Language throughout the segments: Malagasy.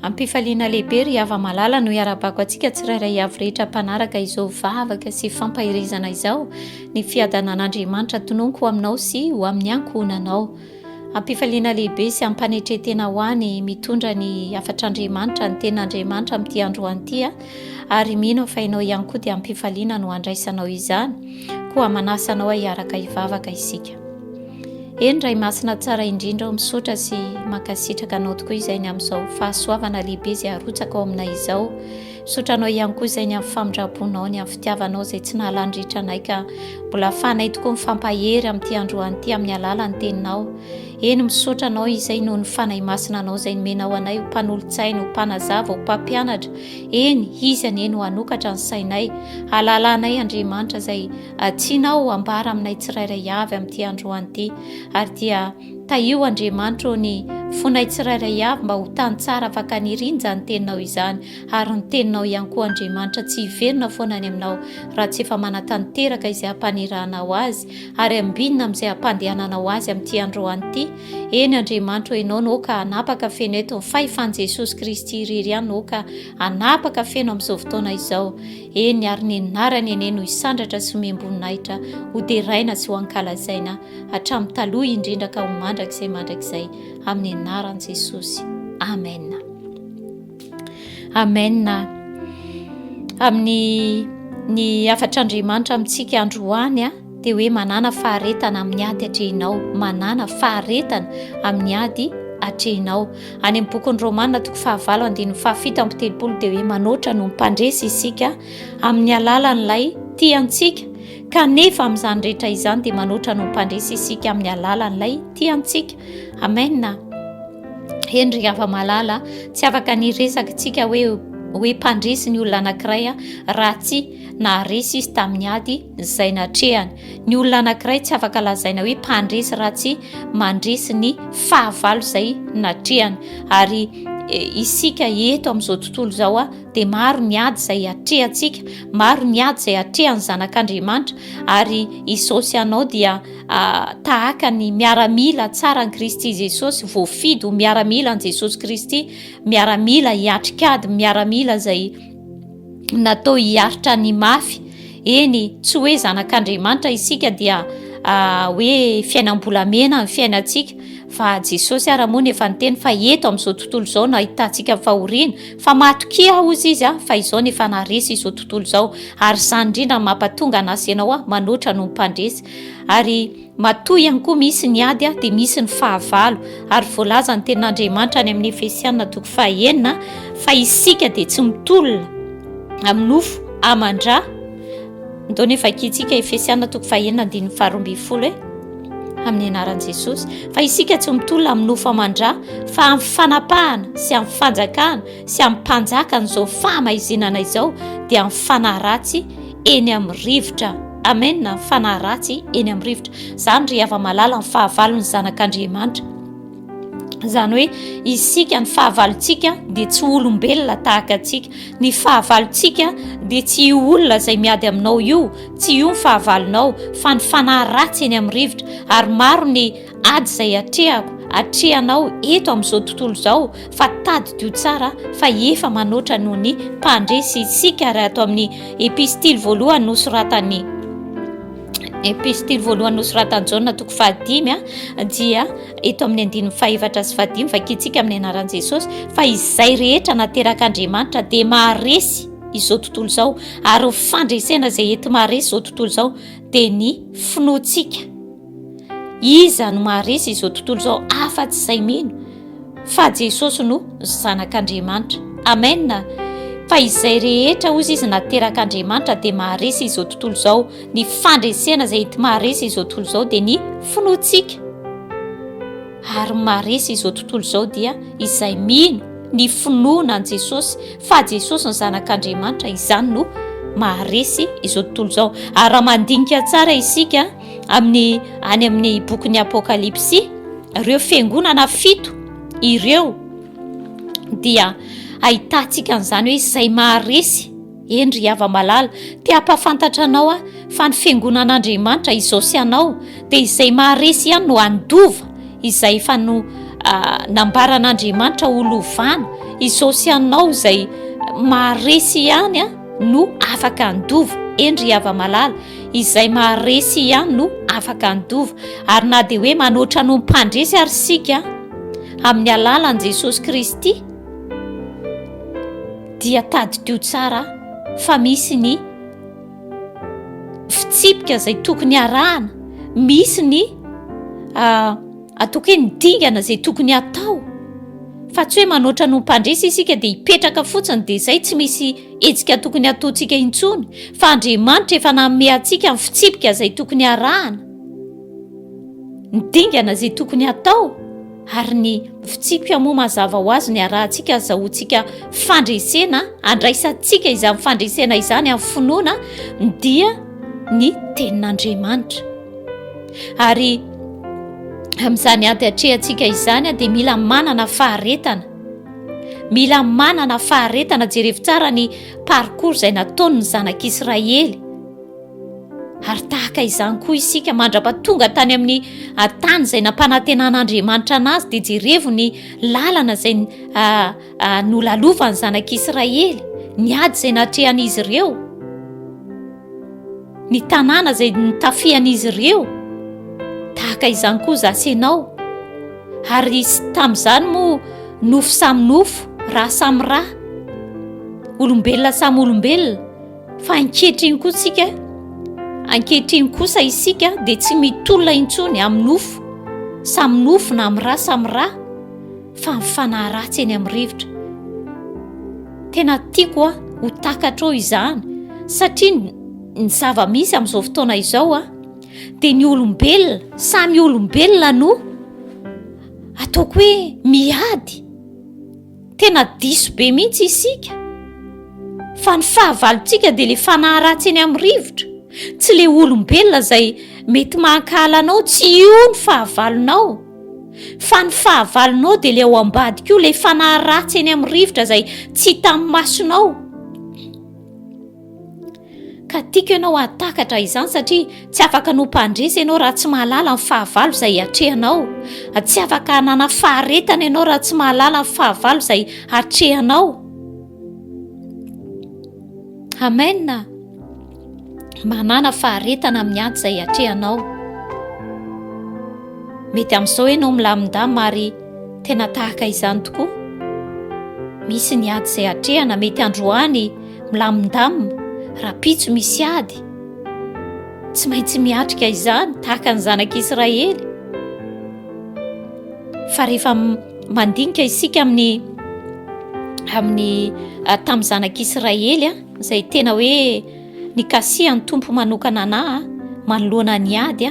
Ampifaliana lehibe ry hava-malala no iarabako antsika tsirairay avy rehetra mpanaraka izao vavaka sy fampaherezana izao, ny fiadanan'Andriamanitra tononoko ho aminao sy ho amin'ny ankohonanao. Ampifaliana lehibe sy ampanetretena ho any mitondra ny afatr'Andriamanitra, ny ten'Andriamanitra amin'ity andro an'ity, ary mino fa ianao ihany koa dia ampifaliana no andraisanao izany, koa manasanao hiaraka hivavaka isika. Eny ray masina tsara indrindra misaotra sy mankasitraka anao tokoa izay ny amin'izao fahasoavana lehibe izay arotsaka ao aminay izao. Misaotra anao ihany koa izay ny amin'ny famindraponao, ny amin'ny fitiavanao izay tsy nahalandritra anay ka mbola ahafahanay tokoa mifampahery amin'ity andro an'ity amin'ny alalan'ny teninao. Eny misaotra anao izay noho ny fanahy masina anao izay nomenao anay ho mpanolotsaina, ho mpanazava, ho mpampianatra. Eny izany eny ho anokatra ny sainay, alalanay Andriamanitra izay tianao ambara aminay tsirairay avy amin'ity andro an'ity, ary dia taio Andriamanitra ny fonay tsirairay avy mba ho tany tsara afaka nirinja ny teninao izany, ary ny teninao ihany koa Andriamanitra tsy hiverina foana any aminao raha tsy efa manatanteraka izay hampanirahanao azy, ary ambinina amin'izay hampandehananao azy amin'ity andro an'ity. Eny Andriamanitra, ianao no ka anapaka feno eto ny fahefan'i Jesosy Kristy irery ihany no ka anapaka feno amin'izao fotoana izao. Eny ary ny anarany eny no hisandratra sy miamboninahitra, ho deraina sy ho ankalazaina hatramin'ny taloha indrindra ka ho mandrakizay amin'ny anaran'i Jesosy. Amena. Amena. Amin'ny afatr'Andriamanitra amintsika androany dia hoe manana faharetana amin'ny ady atrehinao, manana faharetana amin'ny ady atrehinao. Any amin'ny bokin'ny Romana 9:7-7 dia hoe manoatra noho mpandresy isika amin'ny alalan'ilay tiantsika, kanefa amin'izany rehetra izany dia manoatra noho mpandresy isika amin'ny alalan'ilay tiantsika. Amena. Hendry hava-malala, tsy afaka niresaka tsika hoe mpandresy ny olona anankiray raha tsy naharesy izy tamin'ny ady izay natrehany. Ny olona anankiray tsy afaka lazaina hoe mpandresy raha tsy mandresy ny fahavalo izay natrehany. Ary isika eto amin'izao tontolo izao dia maro ny ady izay atrehantsika, maro ny ady izay atrehan'ny zanak'Andriamanitra, ary Jesosy ianao dia tahaka ny miaramila tsara ny Kristy Jesosy, voafidy ho miaramila ny Jesosy Kristy, miaramila hiatrikady, miaramila izay natao hiaritra ny mafy. Eny, tsy hoe zanak'Andriamanitra isika dia hoe fiainam-bolamena ny fiainantsika, fa Jesosy ara moa efa niteny fa eto amin'izao tontolo izao no ahitantsika fahoriana, fa matokia hozy izy fa izao nefa naharesy izao tontolo izao, ary izany indrindra mampatonga anasy ianao manoatra noho mpandresy. Ary matoa ihany koa misy ny ady dia misy ny fahavalo, ary voalaza ny tenin'Andriamanitra any amin'ny Efesiana 4:9 fa isika dia tsy mitolona amin'ny nofo amandra. Ndao nefa kitsika Efesiana 4:9-12 amin'ny anaran'i Jesosy, fa isika tsy mitolona amin'ny nofo amandra, fa amin'ny fanapahana sy amin'ny fanjakana sy amin'ny mpanjakana izao famaizinana izao, dia amin'ny fanaratsy eny amin'ny rivotra. Amena. Fanaratsy eny amin'ny rivotra. Izany ry hava-malala ny fahavalon'ny zanak'Andriamanitra. Izany hoe isika ny fahavalontsika dia tsy olombelona tahaka antsika. Ny fahavalontsika dia tsy io olona izay miady aminao io, tsy io ny fahavalonao, fa ny fanaratsy eny amin'ny rivotra. Ary maro ny ady izay atrehanao eto amin'izao tontolo izao, fa tadidio tsara fa efa manoatra noho ny mpandresy isika, raha ato amin'ny epistily voalohany nosoratan'ny nosoratan'i Jaona 5:5 dia eto amin'ny 5:7 vakitsika amin'ny anaran'i Jesosy, fa izay rehetra naterak'Andriamanitra dia maharesy izao tontolo izao, ary fandresena izay enti maharesy izao tontolo izao dia ny finoantsika. Iza no maharesy izao tontolo izao afa-tsy izay mino fa Jesosy no zanak'Andriamanitra. Amena. Fa izay rehetra hozy izy naterak'Andriamanitra dia maharesy izao tontolo izao, ny fandresena izay enti maharesy izao tontolo izao dia ny finoantsika. Ary maharesy izao tontolo izao dia izay mino ny finoana an Jesosy, fa Jesosy ny zanak'Andriamanitra, izany no maharesy izao tontolo izao. Ary raha mandinika tsara isika any amin'ny bokin'ny Apokalipsy, ireo fiangonana 7 ireo dia ahitantsika an'izany hoe izay maharesy. Endry hava-malala, te hampafantatra anao fa ny fiangonan'Andriamanitra izao sy anao dia izay maharesy ihany no andova, izay efa no nambaran'Andriamanitra holovana izao sy anao izay maharesy ihany no afaka handova. Endry ava-malala izay maharesy ihany no afaka handova. Ary na dia hoe manoatra no mpandresy ary sika amin'ny alalan'i Jesosy Kristy dia taddio tsara fa misy ny fitsipika izay tokony arahana, misy ny atoko hoe ny dingana izay tokony atao, fa tsy hoe manoatra no mpandresy isika dia hipetraka fotsiny dia izay tsy misy hetsika tokony ataontsika intsony, fa Andriamanitra efa nanome antsika ny fitsipika izay tokony arahana, ny dingana izay tokony atao, ary ny fitsipika moa mazava ho azy ny arahantsika azahoantsika fandresena, andraisantsika izany fandresena izany amin'ny finoana dia ny tenin'Andriamanitra. Ary amin'izany ady atrehantsika izany dia mila manana faharetana. Mila manana faharetana. Jerevy tsara ny parcours izay nataony ny zanak'Israely. Ary tahaka izany koa isika mandra-pahatonga tany amin'ny tany izay nampanantenan'Andriamanitra anazy dia jerevo ny lalana izay nolalovany zanak'Israely, ny ady izay natrehan'izy ireo, ny tanàna izay nitafihan'izy ireo. Tahaka izany koa zasenao. Ary tamin'izany moa nofo samy nofo, raha samy raha, olombelona samy olombelona. Fa ankehitriny kosa isika dia tsy mitolona intsony amin'ny nofo samy nofo na amin'ny raha samy raha, fa mifanahy ratsy eny amin'ny rivotra. Tena tiako ho takatra izany, satria ny zava-misy amin'izao fotoana izao dia ny olombelona, samy olombelona no ataoko hoe miady. Tena diso be mihitsy isika, fa ny fahavalontsika dia le fanahy ratsy eny amin'ny rivotra, tsy le olombelona izay mety mankala anao, tsy io ny fahavalonao, fa ny fahavalonao dia le ao ambady koa le fanahy ratsy eny amin'ny rivotra izay tsy hita amin'ny masonao. Ka tiako ianao hatakatra izany, satria tsy afaka no mpandresy ianao raha tsy mahalala ny fahavalo izay atrehanao. Tsy afaka hanana faharetana ianao raha tsy mahalala ny fahavalo izay atrehanao. Amena. Manana faharetana amin'ny ady izay atrehanao. Mety amin'izao ianao milamindama ary tena tahaka izany tokoa. Misy ny ady izay atrehana, mety androany milamindama, rapitso misy ady, tsy maintsy miatrika izany tahaka ny zanak'Israely. Fa rehefa mandinika isika amin'ny tamin'ny zanak'Israely izay tena hoe nikasihan'ny tompo manokana anahy manoloana ny ady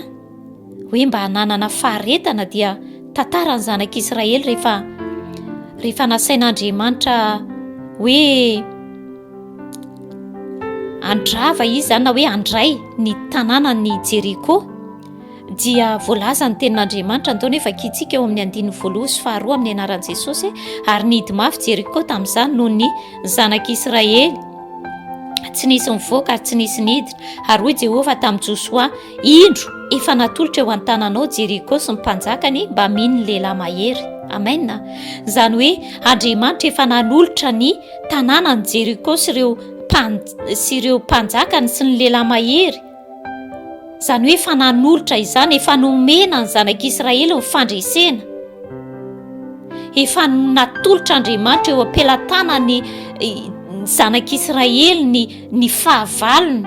hoe mba hananana faharetana, dia tantaran'ny zanak'Israely rehefa nasain'Andriamanitra hoe andrava izy zany, na hoe andray ny tanàna ny Jeriko, dia voalaza ny tenin'Andriamanitra ntaony efa kitsika eo amin'ny 1:2 amin'ny anaran'i Jesosy, ary nidy mafy Jeriko tamin'izany noho ny zanak'Israely. Tsy nisy mivoaka ary tsy nisy niditra. Ary hoy Jehova tamin'i Josoa, indro efa natolotra eo an-tananao Jeriko sy ny mpanjakany mba mino ny lehilahy mahery. Amena. Zany hoe Andriamanitra efa nanolotra ny tanànan'i Jeriko sy ireo mpanjakany sy ny lehilahy mahery. Zany hoe efa nanolotra izany, efa nomena ny zanak'Israely ny fandresena. Efa natolotra Andriamanitra eo am-pelantanany zanak'Israely ny fahavalony.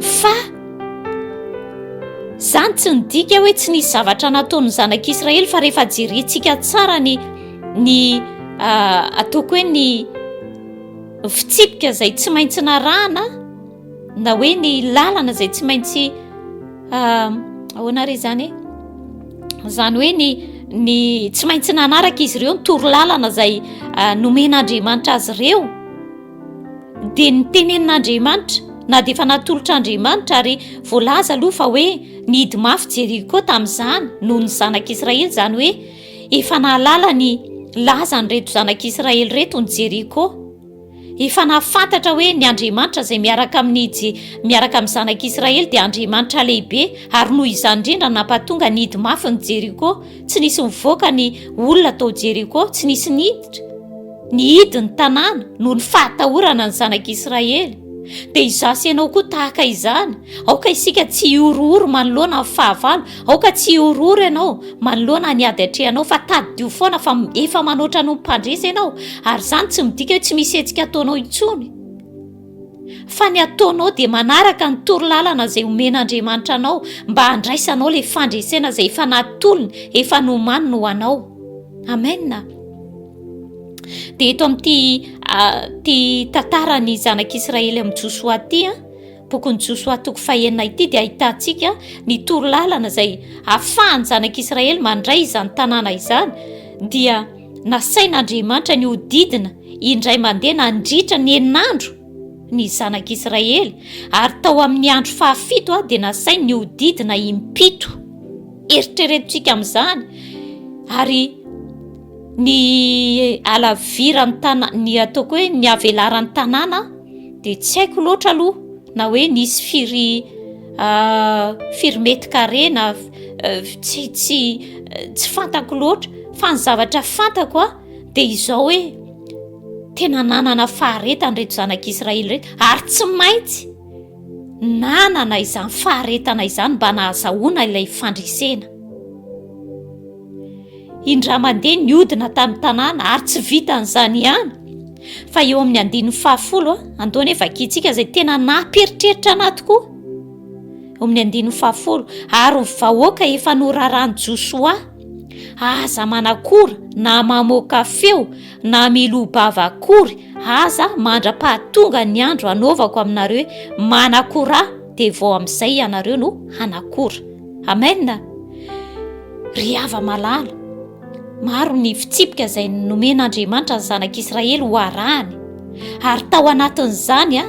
Fa zany tsy nidika hoe tsy nisy zavatra nataon'ny zanak'Israely, fa rehefa jerentsika tsara ny ataoko hoe ny fitsipika izay tsy maintsy narahana, na hoe ny lalana izay tsy maintsy ahoana re zany hoe ny tsy maintsy nanaraka izy ireo ny toro-lalana izay nomen'Andriamanitra azy ireo, dia ny tenenin'Andriamanitra na dia efa natolotra Andriamanitra ary voalaza aloha fa hoe nidy mafy Jeriko tamin'izany noho ny zanak'Israely. Zany hoe efa nahalala ny lazany reto zanak'Israely reto ny Jeriko, efa nafantatra hoe ny Andriamanitra izay miaraka amin'ny zanak'Israely dia Andriamanitra lehibe, ary noho izany indrindra nampahatonga nidy mafy ny Jeriko, tsy nisy mivoaka ny olona tao Jeriko, tsy nisy niditra ny hidiny tanàna noho ny fahatahorana ny zanak'Israely. Dia izasy ianao koa tahaka izany, aoka isika tsy iorooro manoloana amin'ny fahavalo, aoka tsy iorooro ianao manoloana ny ady atrehinao, fa tadidio foana fa efa manoatra no mpandresy ianao, ary izany tsy midika hoe tsy misy hetsika ataonao intsony, fa ny ataonao dia manaraka ny torolalana izay omen'Andriamanitra anao mba handraisanao ilay fandresena izay efa natolony, efa nomana ho anao. Amena. Dia eto amin'ity tantarany zanak'Israely amin'ny Josoa ity, bokon'ny Josoa toko fahaenina ity, dia ahitantsika ny torolalana izay ahafahany zanak'Israely mandray izany tanàna izany, dia nasain'Andriamanitra ny hodidina indray mandeha nandritra ny enin'andro ny zanak'Israely, ary tao amin'ny andro fahafito dia nasainy ny hodidina impito. Eritreretintsika amin'izany, ary ny alavirany tanàna, ny ataoko hoe ny avelaran'ny tanàna dia tsy haiko loatra aloha, na hoe nisy firy mètre carré na tsy fantako loatra, fa ny zavatra fantako dia izao hoe tena nanana faharetana reto zanak'Israely reto, ary tsy maintsy nanana izany faharetana izany mba nahazahoana ilay fandresena. Indra mandeha niodina tamin'ny tanàna, ary tsy vitan'izany ihany, fa eo amin'ny 10 andao nefa vakitsika izay tena namperitreritra anahy tokoa. Eo amin'ny 10 ary vahoaka efa norarany Josoa aza manakora na mamoaka feo na milobava akory, aza mandra-pahatonga ny andro anaovako aminareo manakora, dia vao amin'izay ianareo no hanakora. Amena. Ry hava malala, maro ny fitsipika izay nomen'Andriamanitra ny zanak'Israely ho arahany, ary tao anatin'izany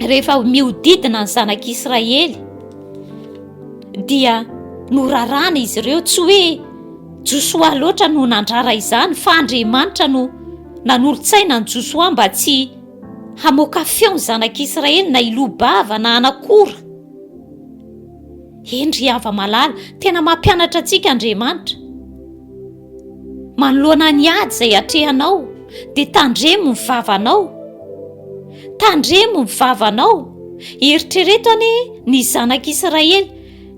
rehefa mihodidina ny zanak'Israely dia norarana izy ireo, tsy hoe Josoa loatra no nandrara izany, fa Andriamanitra no nanolotsaina ny Josoa mba tsy hamoaka feo ny zanak'Israely na ilobava na anakora. Ry hava malala, tena mampianatra antsika Andriamanitra. Manoloana ny ady izay atrehinao dia tandremo ny vavanao, tandremo ny vavanao. Eritreretany ny zanak'Israely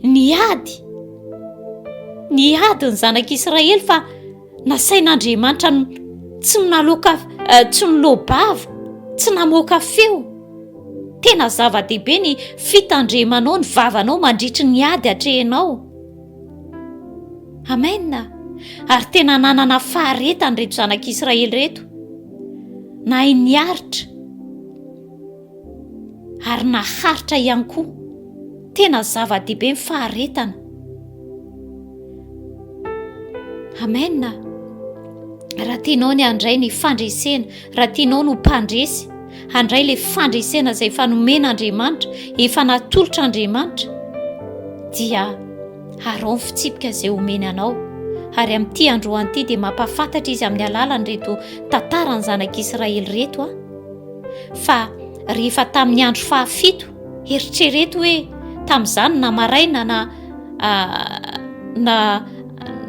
niady ny zanak'Israely, fa nasain'Andriamanitra tsy nilobava, tsy namoaka feo. Tena zava-dehibe ny fitandremanao ny vavanao mandritry ny ady atrehinao. Amena. Ary tena nanana faharetana reto zanak'Israely reto, na niaritra ary naharitra ihany koa. Tena zava-dehibe ny faharetana. Amena. Raha tianao ny handray ny fandresena, raha tianao no mpandresy, handray ilay fandresena izay efa nomen'Andriamanitra, efa natolotra Andriamanitra, dia arao ny fitsipika izay omeny anao. Ary amin'ity androany ity dia mampafantatra izy amin'ny alalany reto tantarany zanak'Israely reto, fa rehefa tamin'ny andro fahafito, eritrereto hoe tamin'izany na maraina na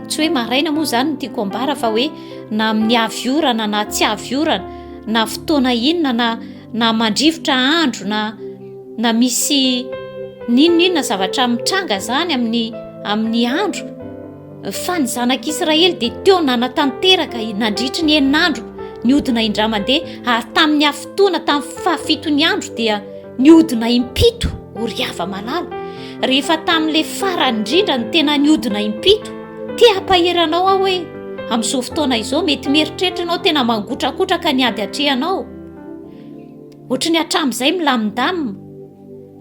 tsy hoe maraina moa izany no tiako ambara, fa hoe na amin'ny avy orana na tsy avy orana, na fotoana inona na mandrivotra andro na misy ninona zavatra mitranga zany amin'ny andro, fa ny zanak'Israely dia teo nanatanteraka nandritry ny enin'andro niodina indra mandeha, ary tamin'ny afotoana tamin'ny fahafito ny andro dia niodina impito. Ry hava malala, rehefa tamin'ilay farany indrindra ny tena niodina impito, te hampaheranao aho hoe amin'izao fotoana izao mety mieritreritra ianao tena mangotrakotraka ny ady atrehinao, ohatry ny hatramin'izay milamindamina,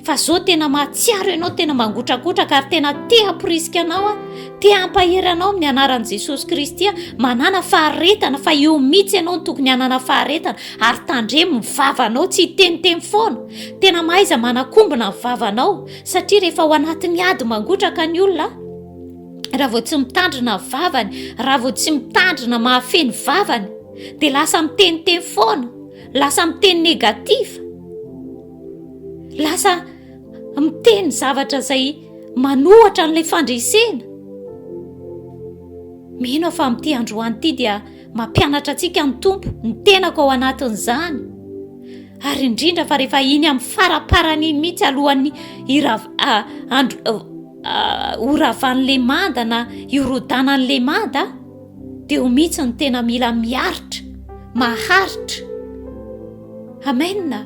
fa zao tena mahatsiaro ianao, tena mangotrakotraka, ary tena te hamporisika anao, te hampaheranao amin'ny anaran'i Jesosy Kristy manana faharetana, fa eo mihitsy ianao no tokony hanana faharetana, ary tandremo ny vavanao, tsy teniteny foana. Tena mahaiza manakombona ny vavanao, satria rehefa ao anatin'ny ady mangotraka ny olona, raha vao tsy mitandrina vavany, raha vao tsy mitandrina mahafeny vavany, dia lasa miteniteny foana, lasa miteny negativa, lasa miteny zavatra izay manoatra n'ilay fandresena. Mino fa amin'ity androany ity dia mampianatra antsika ny tompo ny tenako ao anatin'izany, ary indrindra fa rehefa iny amin'ny faraparany iny mihitsy alohan'ny oravan'ilay manda na iorodànan'ilay manda dia ho mihitsy ny tena mila miaritra, maharitra. Amena.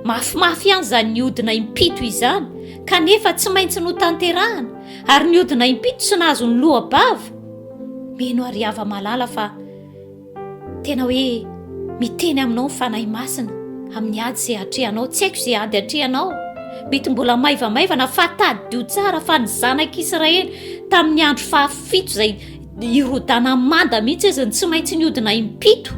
Mafimafy ihany izany niodina impito izany, kanefa tsy maintsy notanterahana, ary niodina impito tsy nahazo ny lohabava. Mino ary hava malala fa tena hoe miteny aminao ny fanahy masina amin'ny ady izay atrehinao, tsy haiko izay ady atrehinao, mety mbola maivamaivana fa tadio tsara fa ny zanak'Israely tamin'ny andro fahafito izay irodana manda mihitsy izy tsy maintsy niodina impito,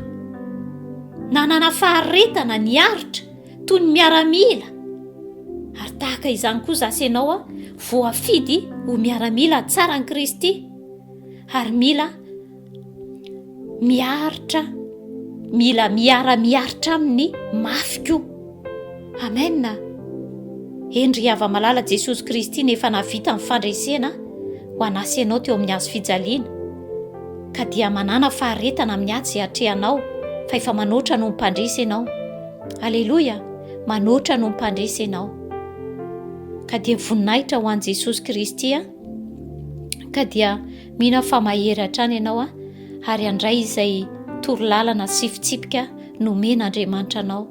nanana faharetana niaritra toy ny miaramila. Ary tahaka izany koa zasy ianao voafidy ho miaramila tsara ny Kristy, ary mila miaritra, mila miara-miaritra amin'ny mafy koa. Amena. Endry hava malala Jesosy Kristy nefa navita ny fandresena ho anasy ianao teo amin'ny hazo fijaliana, ka dia manana faharetana amin'ny ady izay atrehinao, fa efa manoatra no mpandresy ianao. Aleloia. Manoatra no mpandresy ianao, ka dia voninahitra ho an'i Jesosy Kristy, ka dia mino fa mahery hatrany ianao, ary andray izay torolalana sy fitsipika nomena Andriamanitra anao.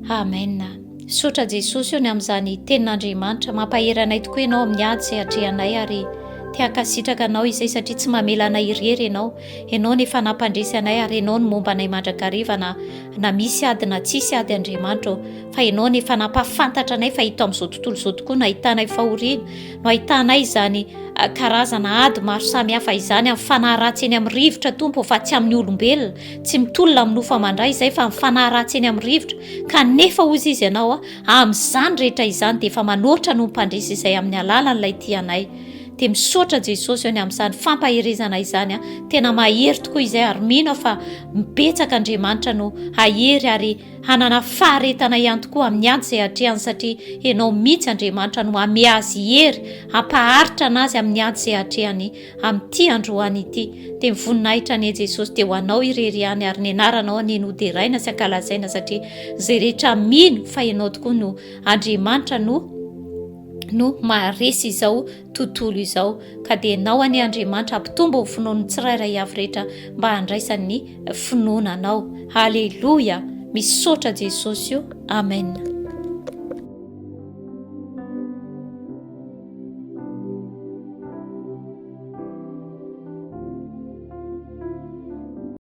Amena. Sotra Jesosy eo ny amin'izany tenin'Andriamanitra, mampahery anay tokoa ianao amin'ny ady izay atrehinay, ary tiakasitraka anao izay satria tsy mamela anay irery ianao nefa nampandresy anay, ary ianao no momba anay mandrakariva na misy ady na tsisy ady Andriamanitra, fa ianao nefa nampafantatra anay fa hita amin'izao tontolo izao tokoa no ahitanay fahoriana, no ahitanay izany karazana ady maro samihafa izany amin'ny fanahy ratsy eny amin'ny rivotra Tompo, fa tsy amin'ny olombelona, tsy mitolona amin'ny nofo amandray izay fa amin'ny fanahy ratsy eny amin'ny rivotra. Kanefa hozy izy ianao amin'izany rehetra izany dia efa manoatra no mpandresy izay amin'ny alalan'ilay tianay. Dia misaotra Jesosy eo ny amin'izany fampaherezana izany, tena mahery tokoa izay, ary mino fa mibetsaka Andriamanitra no ahery ary hanana faharetana ihany tokoa amin'ny ady izay atrehany, satria ianao mihitsy Andriamanitra no ame azy hery, hampaharitra anazy amin'ny ady izay atrehany amin'ity androany ity. Dia mivoninahitra anie Jesosy dia ho anao irery ihany, ary ny anaranao ny noderaina sy ankalazaina, satria izay rehetra mino fa ianao tokoa no Andriamanitra no maharesy izao tontolo izao, ka dia ianao any Andriamanitra ampitombo ny finoan'ny tsirairay avy rehetra mba handraisan'ny finoananao. Haleloia. Misaotra Jesosy io. Amen.